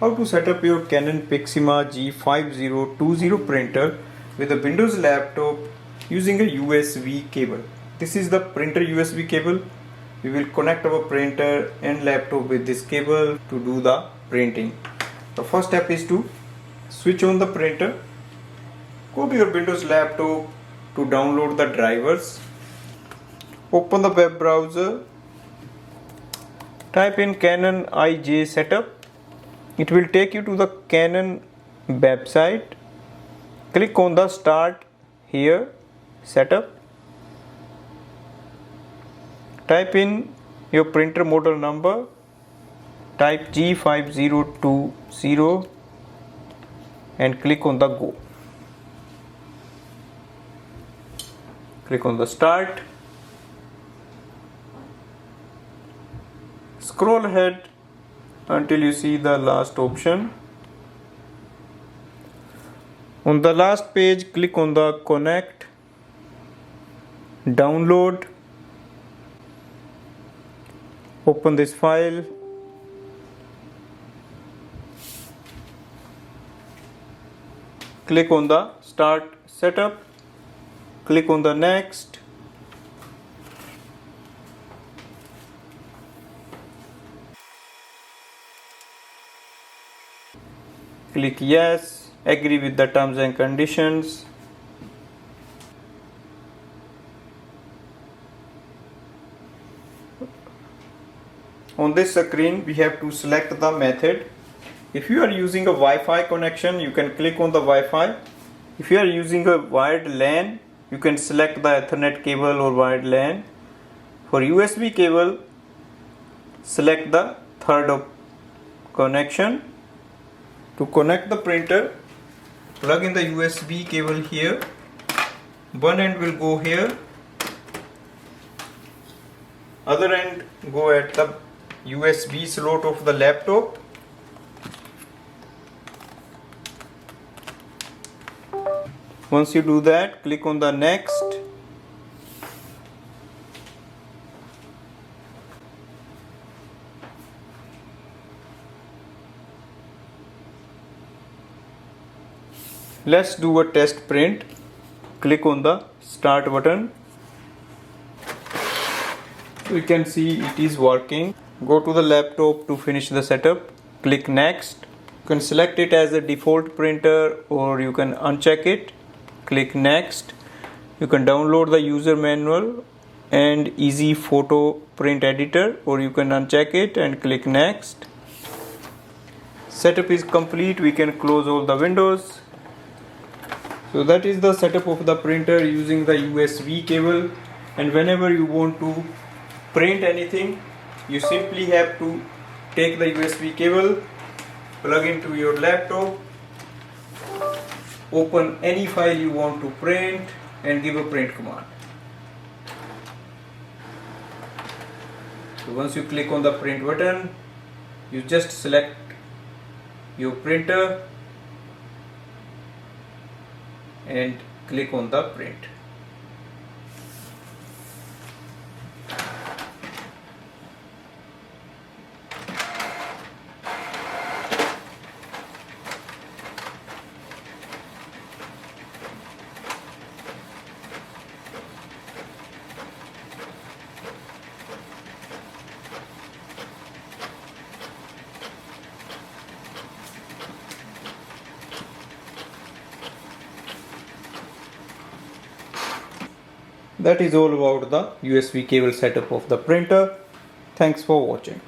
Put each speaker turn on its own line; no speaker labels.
How to set up your Canon Pixma G5020 printer with a Windows laptop using a USB cable. This is the printer USB cable. We will connect our printer and laptop with this cable to do the printing. The first step is to switch on the printer. Go to your Windows laptop to download the drivers. Open the web browser. Type in Canon IJ setup. It will take you to the Canon website. Click on the start here, setup. Type in your printer model number. Type G5020 and click on the go. Click on the start. Scroll ahead until you see the last option. On the last page, click on the connect, download, open this file, click on the start setup, click on the next. Click yes, agree with the terms and conditions. On this screen, we have to select the method. If you are using a Wi-Fi connection, you can click on the Wi-Fi. If you are using a wired LAN, you can select the Ethernet cable or wired LAN. For USB cable, select the third connection. To connect the printer, plug in the USB cable here. One end will go here, other end go at the USB slot of the laptop. Once you do that, click on the next. Let's do a test print. Click on the start button. You can see it is working. Go to the laptop to finish the setup. Click next. You can select it as a default printer or you can uncheck it. Click next. You can download the user manual and easy photo print editor, or you can uncheck it and click next. Setup is complete. We can close all the windows. So that is the setup of the printer using the USB cable, and whenever you want to print anything, you simply have to take the USB cable, plug into your laptop, open any file you want to print and give a print command. So once you click on the print button, you just select your printer and click on the print. That is all about the USB cable setup of the printer. Thanks for watching.